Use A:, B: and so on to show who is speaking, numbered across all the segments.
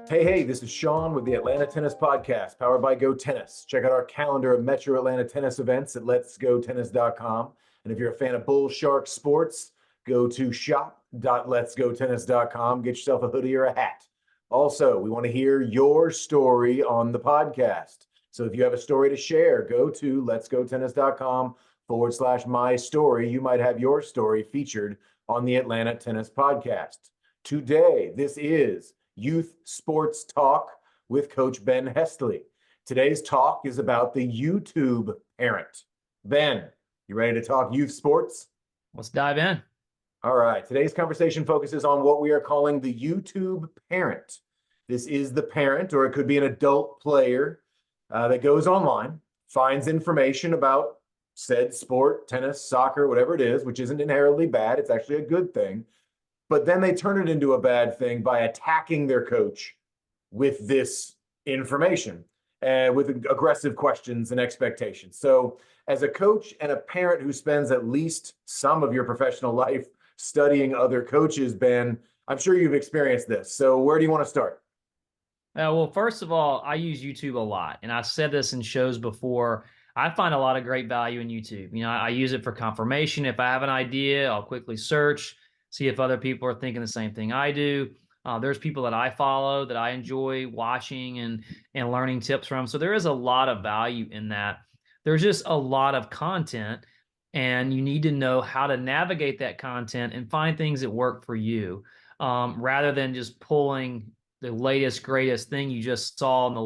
A: Hey, this is Sean with the Atlanta Tennis Podcast, powered by Go Tennis. Check out our calendar of Metro Atlanta tennis events at letsgotennis.com. And if you're a fan of Bull Shark Sports, go to shop.letsgotennis.com. Get yourself a hoodie or a hat. Also, we want to hear your story on the podcast. So if you have a story to share, go to letsgotennis.com/my story. You might have your story featured on the Atlanta Tennis Podcast. Today, this is Youth Sports Talk with Coach Ben Hestley. Today's talk is about the YouTube parent. Ben, you ready to talk youth sports?
B: Let's dive in.
A: All right. Today's conversation focuses on what we are calling the YouTube parent. This is the parent, or it could be an adult player that goes online, finds information about said sport, tennis, soccer, whatever it is, which isn't inherently bad. It's actually a good thing. But then they turn it into a bad thing by attacking their coach with this information and with aggressive questions and expectations. So as a coach and a parent who spends at least some of your professional life studying other coaches, Ben, I'm sure you've experienced this. So where do you want to start?
B: Well, first of all, I use YouTube a lot, and I've said this in shows before. I find a lot of great value in YouTube. I use it for confirmation. If I have an idea, I'll quickly search, see if other people are thinking the same thing I do. There's people that I follow that I enjoy watching and learning tips from. So there is a lot of value in that. There's just a lot of content, and you need to know how to navigate that content and find things that work for you, rather than just pulling the latest, greatest thing you just saw on the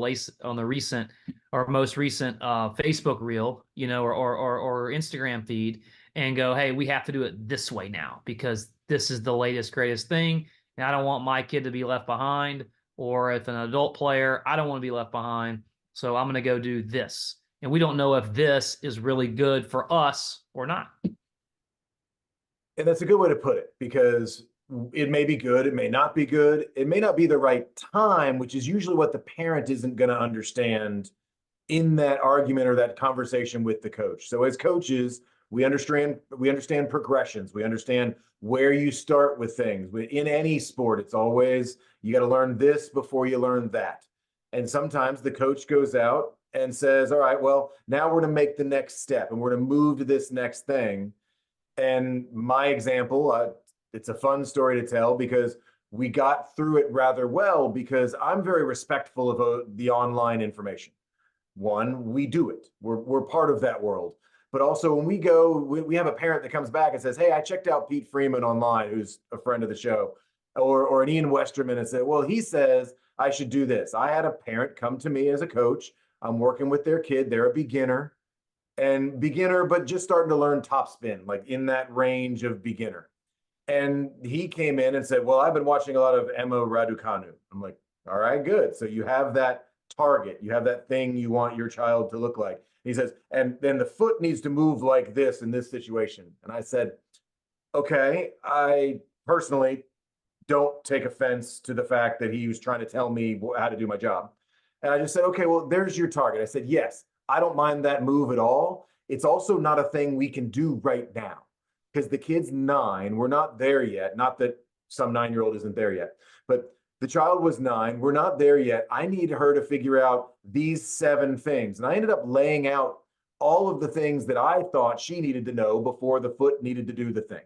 B: recent or most recent Facebook reel, or Instagram feed, and go, hey, we have to do it this way now because this is the latest, greatest thing. And I don't want my kid to be left behind. Or if an adult player, I don't want to be left behind. So I'm going to go do this. And we don't know if this is really good for us or not.
A: And that's a good way to put it, because it may be good, it may not be good, it may not be the right time, which is usually what the parent isn't going to understand in that argument or that conversation with the coach. So as coaches, we understand progressions. We understand where you start with things. In any sport, it's always you got to learn this before you learn that. And sometimes the coach goes out and says, all right, well, now we're going to make the next step and we're going to move to this next thing. And my example, it's a fun story to tell because we got through it rather well because I'm very respectful of the online information. One, we do it. We're part of that world. But also when we go, we have a parent that comes back and says, hey, I checked out Pete Freeman online, who's a friend of the show, or an Ian Westerman, and said, well, he says I should do this. I had a parent come to me as a coach. I'm working with their kid. They're a beginner, but just starting to learn topspin, like in that range of beginner. And he came in and said, well, I've been watching a lot of Emma Raducanu. I'm like, all right, good. So you have that target. You have that thing you want your child to look like. He says, and then the foot needs to move like this in this situation. And I said, okay, I personally don't take offense to the fact that he was trying to tell me how to do my job. And I just said, okay, well, there's your target. I said, yes, I don't mind that move at all. It's also not a thing we can do right now because the kid's 9. We're not there yet. Not that some 9-year-old isn't there yet, but the child was 9. We're not there yet. I need her to figure out these 7 things. And I ended up laying out all of the things that I thought she needed to know before the foot needed to do the thing.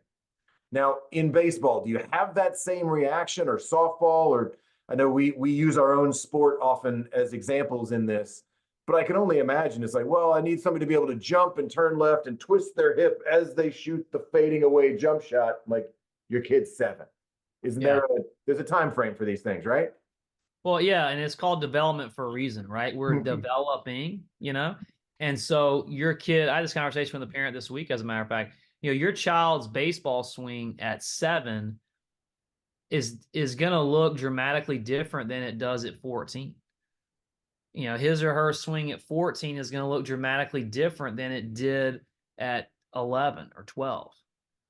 A: Now, in baseball, do you have that same reaction, or softball? Or I know we use our own sport often as examples in this, but I can only imagine it's like, well, I need somebody to be able to jump and turn left and twist their hip as they shoot the fading away jump shot. Like, your kid's 7. Isn't there's a time frame for these things, right?
B: Well, yeah, and it's called development for a reason, right? We're developing, and so your kid, I had this conversation with a parent this week, as a matter of fact, your child's baseball swing at 7 is going to look dramatically different than it does at 14. His or her swing at 14 is going to look dramatically different than it did at 11 or 12.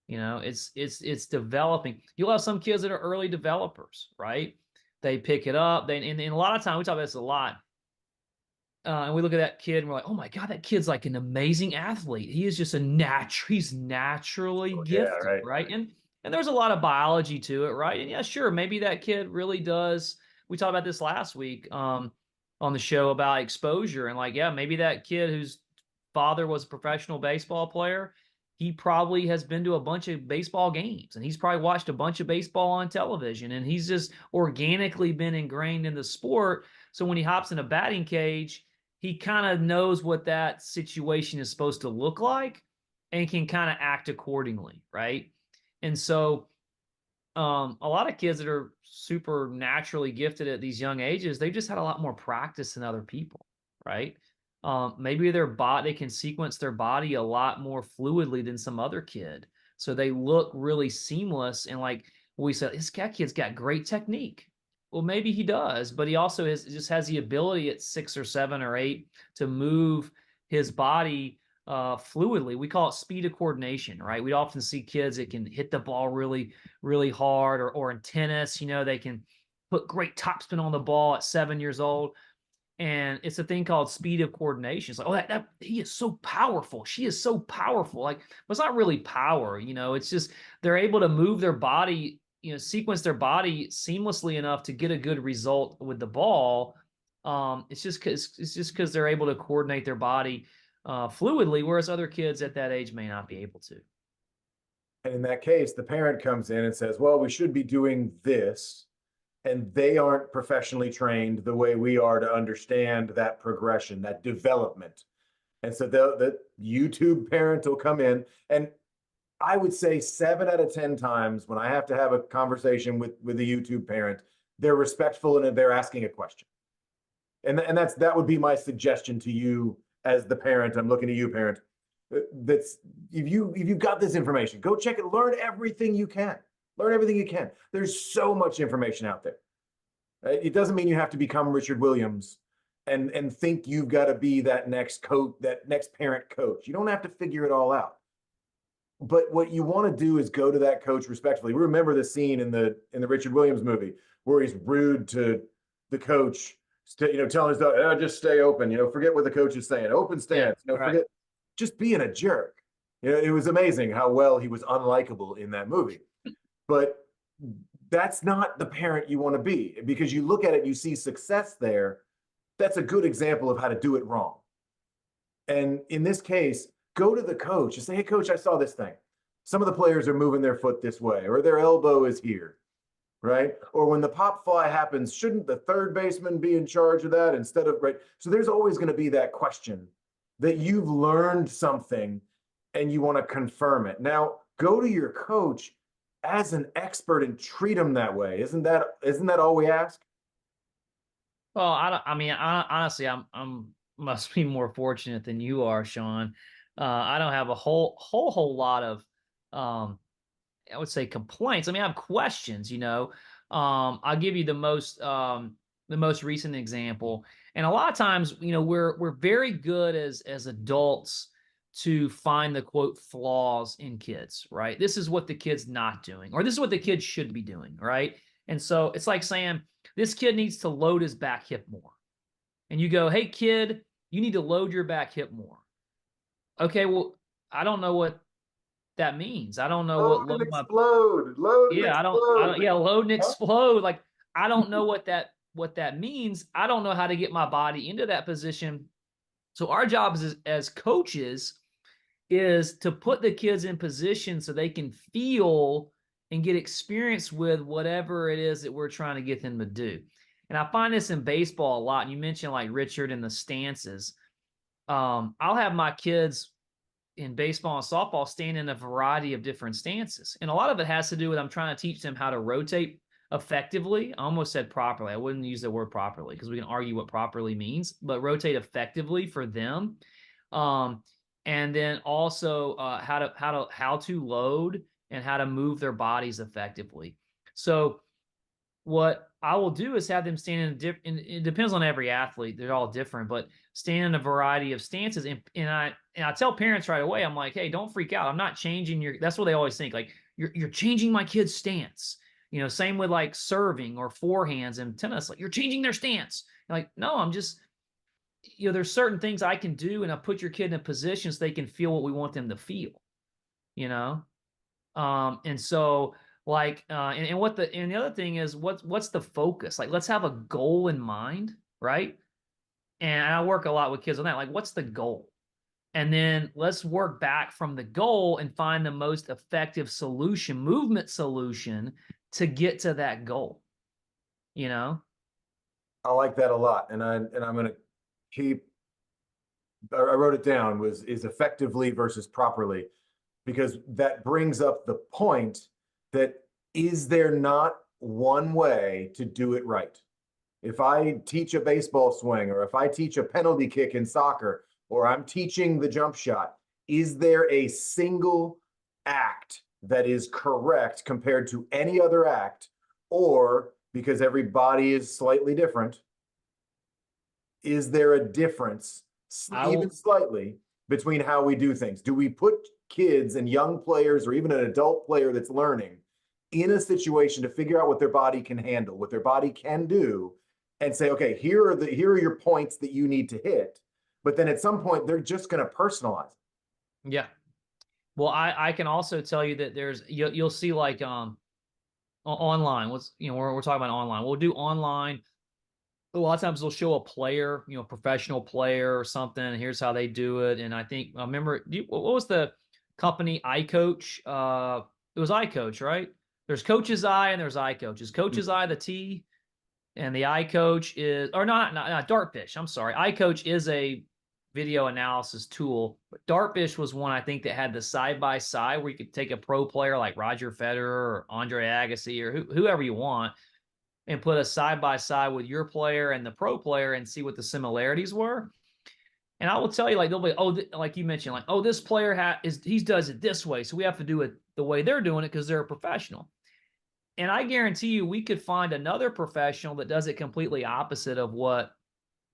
B: It's developing. You'll have some kids that are early developers, right? They pick it up. And a lot of time, we talk about this a lot. And we look at that kid and we're like, oh my God, that kid's like an amazing athlete. He is just he's naturally gifted, right? And there's a lot of biology to it, right? And yeah, sure, maybe that kid really does we talked about this last week on the show about exposure and like, yeah, maybe that kid whose father was a professional baseball player, he probably has been to a bunch of baseball games and he's probably watched a bunch of baseball on television and he's just organically been ingrained in the sport. So when he hops in a batting cage, he kind of knows what that situation is supposed to look like and can kind of act accordingly, right? And so a lot of kids that are super naturally gifted at these young ages, they've just had a lot more practice than other people, right? Maybe their body, they can sequence their body a lot more fluidly than some other kid. So they look really seamless. And like we said, this kid's got great technique. Well, maybe he does, but he also just has the ability at 6 or 7 or 8 to move his body fluidly. We call it speed of coordination, right? We often see kids that can hit the ball really hard, or in tennis, they can put great topspin on the ball at 7 years old. And it's a thing called speed of coordination. It's like, oh, that he is so powerful. She is so powerful. Like, but it's not really power, it's just they're able to move their body, sequence their body seamlessly enough to get a good result with the ball. It's just because they're able to coordinate their body fluidly, whereas other kids at that age may not be able to.
A: And in that case, the parent comes in and says, well, we should be doing this. And they aren't professionally trained the way we are to understand that progression, that development. And so the YouTube parent will come in, and I would say 7 out of 10 times when I have to have a conversation with a YouTube parent, they're respectful and they're asking a question. And that would be my suggestion to you as the parent. I'm looking at you, parent. That's if you've got this information, go check it, learn everything you can. Learn everything you can. There's so much information out there. It doesn't mean you have to become Richard Williams and think you've got to be that next coach, that next parent coach. You don't have to figure it all out. But what you want to do is go to that coach respectfully. We remember the scene in the Richard Williams movie where he's rude to the coach, telling his dog, oh, just stay open, forget what the coach is saying. Open stance,
B: right.
A: Forget just being a jerk. It was amazing how well he was unlikable in that movie. But that's not the parent you want to be, because you look at it, you see success there. That's a good example of how to do it wrong. And in this case, go to the coach and say, hey, coach, I saw this thing. Some of the players are moving their foot this way, or their elbow is here, right? Or when the pop fly happens, shouldn't the third baseman be in charge of that instead of, right? So there's always going to be that question that you've learned something and you want to confirm it. Now, go to your coach as an expert and treat them that way. Isn't that all we ask?
B: Well, honestly, I'm must be more fortunate than you are, Sean. I don't have a whole lot of, I would say, complaints. I mean, I have questions. I'll give you the most recent example, and a lot of times, we're very good as adults to find the quote flaws in kids, right? This is what the kid's not doing, or this is what the kid should be doing, right? And so it's like saying this kid needs to load his back hip more. And you go, hey, kid, you need to load your back hip more. Okay, well, I don't know what that means. I don't know what
A: Load and
B: load my
A: explode. Load and
B: yeah, I don't
A: explode.
B: yeah, load and
A: Huh?
B: explode. Like I don't know what that means. I don't know how to get my body into that position. So our job as coaches is to put the kids in position so they can feel and get experience with whatever it is that we're trying to get them to do. And I find this in baseball a lot. And you mentioned like Richard and the stances. I'll have my kids in baseball and softball stand in a variety of different stances. And a lot of it has to do with I'm trying to teach them how to rotate effectively. I almost said properly. I wouldn't use the word properly because we can argue what properly means, but rotate effectively for them. And then also how to load and how to move their bodies effectively. So what I will do is have them stand it depends on every athlete. They're all different, but stand in a variety of stances. And I tell parents right away, I'm like, hey, don't freak out. I'm not changing that's what they always think. Like you're changing my kid's stance. Same with like serving or forehands and tennis. Like you're changing their stance. Like, no, I'm just, there's certain things I can do, and I put your kid in a position so they can feel what we want them to feel, you know? And so Like, and what and the other thing is, what's the focus? Like, let's have a goal in mind, right? And I work a lot with kids on that. Like, what's the goal? And then let's work back from the goal and find the most effective solution, movement solution to get to that goal, you know?
A: I like that a lot. I'm going to keep, I wrote it down, is effectively versus properly, because that brings up the point that, is there not one way to do it right? If I teach a baseball swing, or if I teach a penalty kick in soccer, or I'm teaching the jump shot, is there a single act that is correct compared to any other act? Or, because every body is slightly different, is there a difference,
B: I
A: even
B: will,
A: slightly, between how we do things? Do we put kids and young players, or even an adult player that's learning, in a situation to figure out what their body can handle, what their body can do, and say, okay, here are your points that you need to hit. But then at some point, they're just going to personalize.
B: yeah. Well, I can also tell you that you'll see like online. We're talking about online. We'll do online. A lot of times they'll show a player, professional player or something. And here's how they do it. And I think I remember, what was the company? iCoach. It was iCoach, right? There's Coach's Eye and there's iCoach. Is Coach's Eye the T, and the iCoach is, or not Dartfish. I'm sorry. iCoach is a video analysis tool, but Dartfish was one I think that had the side by side where you could take a pro player like Roger Federer or Andre Agassi or whoever you want, and put a side by side with your player and the pro player and see what the similarities were. And I will tell you, like, they'll be, oh, like you mentioned, like, oh, this player he does it this way, so we have to do it the way they're doing it because they're a professional. And I guarantee you, we could find another professional that does it completely opposite of what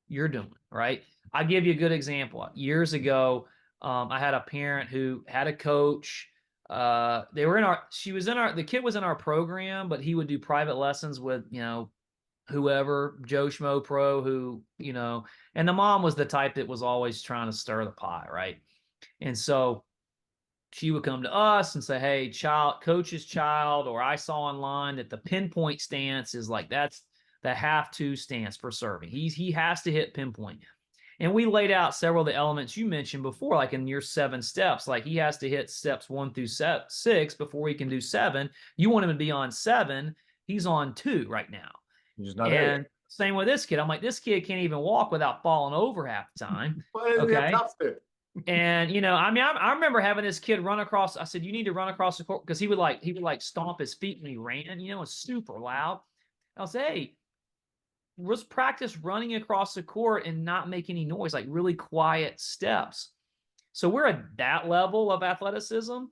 B: you're doing, right? I'll give you a good example. Years ago, I had a parent who had a coach. The kid was in our program, but he would do private lessons with, whoever, Joe Schmo Pro, and the mom was the type that was always trying to stir the pot, right? And so she would come to us and say, hey, coach's child, or I saw online that the pinpoint stance is like, that's the have to stance for serving. He has to hit pinpoint. And we laid out several of the elements you mentioned before, like in your 7 steps, like he has to hit steps 1 through 6 before he can do 7. You want him to be on 7. He's on 2 right now.
A: You're just not there yet.
B: And same with this kid. I'm like, this kid can't even walk without falling over half the time.
A: Why doesn't he have
B: Okay.
A: top speed?
B: And I mean, I remember having this kid run across. I said, "You need to run across the court," because he would like stomp his feet when he ran. It's super loud. I'll say, "Hey, let's practice running across the court and not make any noise, like really quiet steps." So we're at that level of athleticism.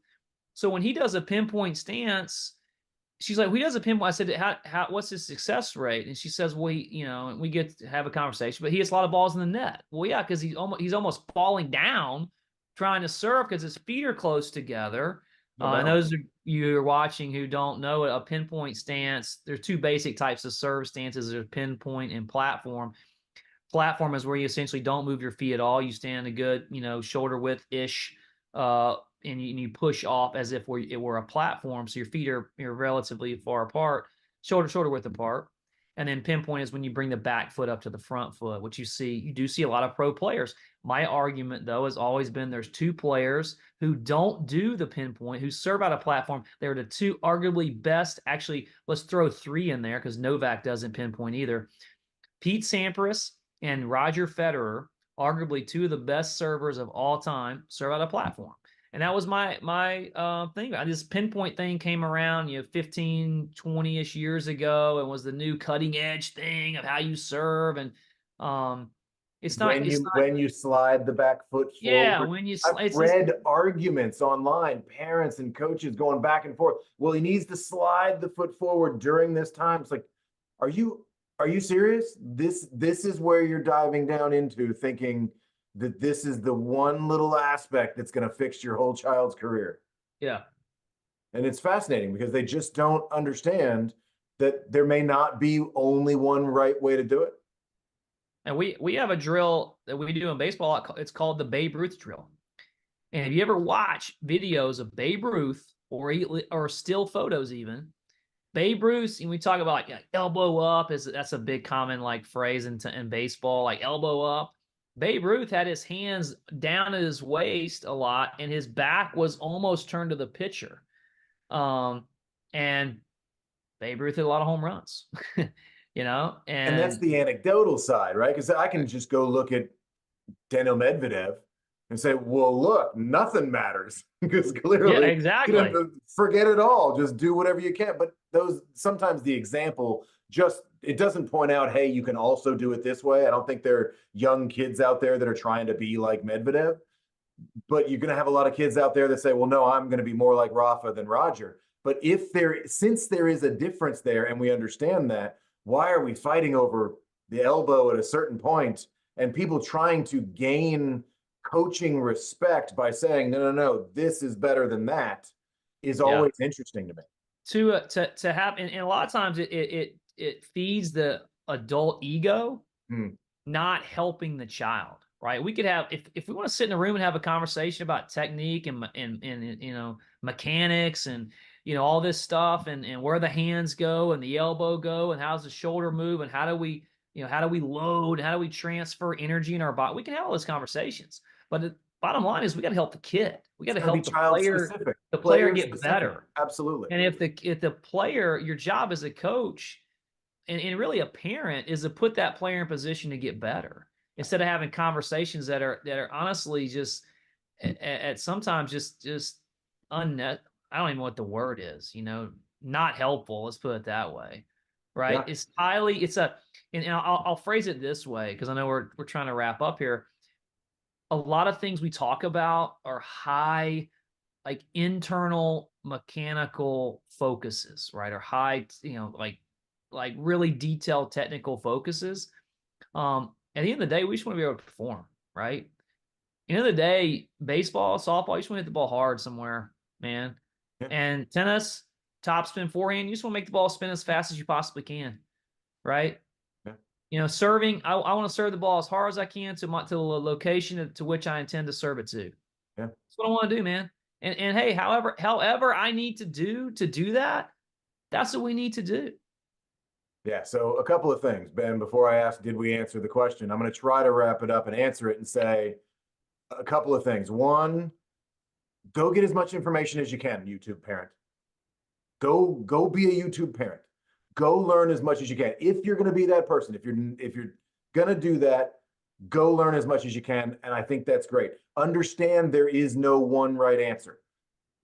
B: So when he does a pinpoint stance, she's like, "Who does a pinpoint?" I said, what's his success rate?" And she says, "Well, we get to have a conversation, but he hits a lot of balls in the net." Well, yeah, because he's almost falling down trying to serve because his feet are close together. And those of you who are watching who don't know it, a pinpoint stance, there's 2 basic types of serve stances. There's pinpoint and platform. Platform is where you essentially don't move your feet at all. You stand a good, shoulder width-ish, and you push off as if it were a platform. So your feet are relatively far apart, shoulder width apart. And then pinpoint is when you bring the back foot up to the front foot, which you do see a lot of pro players. My argument, though, has always been there's 2 players who don't do the pinpoint, who serve out a platform. They're the 2 arguably best. Actually, let's throw 3 in there because Novak doesn't pinpoint either. Pete Sampras and Roger Federer, arguably 2 of the best servers of all time, serve out a platform. And that was my thing. This pinpoint thing came around, 15, 20-ish years ago, and was the new cutting edge thing of how you serve. And it's not
A: When you slide the back foot
B: yeah,
A: forward.
B: when you
A: I've read arguments online, parents and coaches going back and forth. Well, he needs to slide the foot forward during this time. It's like, are you serious? This is where you're diving down into, thinking that this is the one little aspect that's going to fix your whole child's career.
B: Yeah.
A: And it's fascinating because they just don't understand that there may not be only one right way to do it.
B: And we have a drill that we do in baseball. It's called the Babe Ruth drill. And if you ever watch videos of Babe Ruth or still photos even. Babe Ruth, and we talk about like elbow up is that's a big common like phrase in baseball, like elbow up. Babe Ruth had his hands down at his waist a lot, and his back was almost turned to the pitcher. And Babe Ruth hit a lot of home runs,
A: And that's
B: and
A: the anecdotal side, right? Because I can just go look at Daniel Medvedev and say, well, look, nothing matters because
B: yeah,
A: clearly,
B: exactly.
A: forget it all. Just do whatever you can. But those sometimes the example just it doesn't point out, hey, you can also do it this way. I don't think there are young kids out there that are trying to be like Medvedev, but you're going to have a lot of kids out there that say, well, no, I'm going to be more like Rafa than Roger. But since there is a difference there and we understand that, why are we fighting over the elbow at a certain point and people trying to gain coaching respect by saying, no, no, no, this is better than that is
B: Yeah.
A: always interesting to me.
B: To have, and a lot of times it feeds the adult ego,
A: Hmm.
B: not helping the child, right? We could have, if we want to sit in a room and have a conversation about technique and mechanics and all this stuff and where the hands go and the elbow go and how's the shoulder move and how do we load, how do we transfer energy in our body, we can have all those conversations, but the bottom line is we got to help the kid, we got
A: It's
B: to
A: got to be
B: help
A: child specific,
B: the player
A: player
B: get
A: specific.
B: better.
A: Absolutely.
B: And if the player, your job as a coach and really a parent is to put that player in position to get better instead of having conversations that are honestly just at sometimes just unnet. I don't even know what the word is, not helpful. Let's put it that way, right?
A: Yeah.
B: And I'll phrase it this way because I know we're trying to wrap up here. A lot of things we talk about are high like internal mechanical focuses, right? Or high, like really detailed technical focuses. At the end of the day, we just want to be able to perform, right? At the end of the day, baseball, softball, you just want to hit the ball hard somewhere, man.
A: Yeah.
B: And tennis, top spin forehand, you just want to make the ball spin as fast as you possibly can, right?
A: Yeah.
B: Serving, I want to serve the ball as hard as I can to the location to which I intend to serve it to.
A: Yeah.
B: That's what I want to do, man. And hey, however I need to do that, that's what we need to do.
A: Yeah. So a couple of things, Ben, before I ask, did we answer the question? I'm going to try to wrap it up and answer it and say a couple of things. One, go get as much information as you can, YouTube parent. Go be a YouTube parent. Go learn as much as you can. If you're going to be that person, if you're going to do that, go learn as much as you can. And I think that's great. Understand there is no one right answer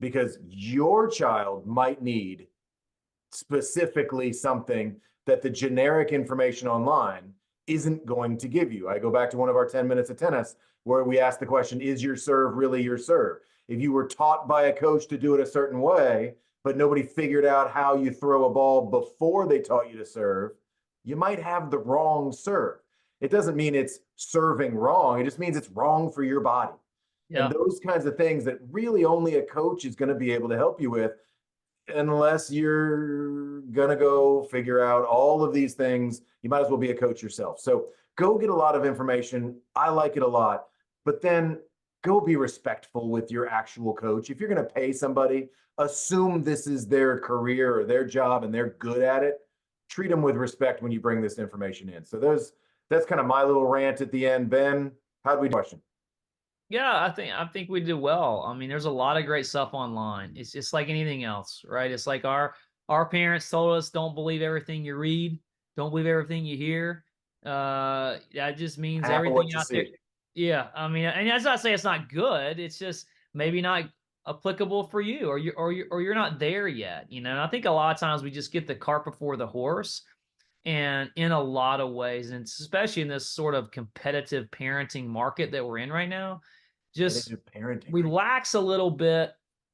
A: because your child might need specifically something that the generic information online isn't going to give you. I go back to one of our 10 minutes of tennis where we ask the question, is your serve really your serve? If you were taught by a coach to do it a certain way, but nobody figured out how you throw a ball before they taught you to serve, you might have the wrong serve. It doesn't mean it's serving wrong. It just means it's wrong for your body. And
B: Yeah.
A: those kinds of things that really only a coach is going to be able to help you with unless you're going to go figure out all of these things. You might as well be a coach yourself. So go get a lot of information. I like it a lot, but then go be respectful with your actual coach. If you're going to pay somebody, assume this is their career or their job and they're good at it. Treat them with respect when you bring this information in. So that's kind of my little rant at the end. Ben, how do we do question?
B: Yeah, I think we did well. I mean, there's a lot of great stuff online. It's just like anything else, right? It's like our parents told us don't believe everything you read, don't believe everything you hear. That just means
A: Half of what
B: everything
A: you
B: out there.
A: see.
B: Yeah, I mean, and that's not to say it's not good. It's just maybe not applicable for you, or you're not there yet. And I think a lot of times we just get the cart before the horse, and in a lot of ways, and especially in this sort of competitive parenting market that we're in right now, just
A: Competitive parenting, right?
B: relax a little bit,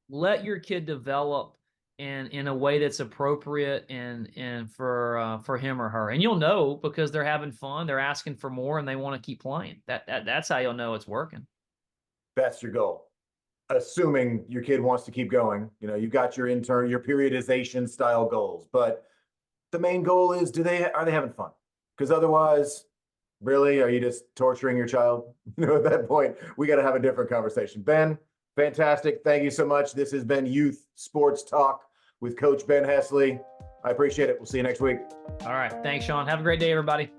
B: let your kid develop in a way that's appropriate and for him or her. And you'll know because they're having fun, they're asking for more, and they want to keep playing. That's how you'll know it's working.
A: That's your goal. Assuming your kid wants to keep going, you've got your periodization style goals, but the main goal is, are they having fun? Because otherwise, really, are you just torturing your child? At that point, we got to have a different conversation. Ben, Fantastic. Thank you so much. This has been Youth Sports Talk with Coach Ben Hesley. I appreciate it. We'll see you next week.
B: All right. Thanks, Sean. Have a great day, everybody.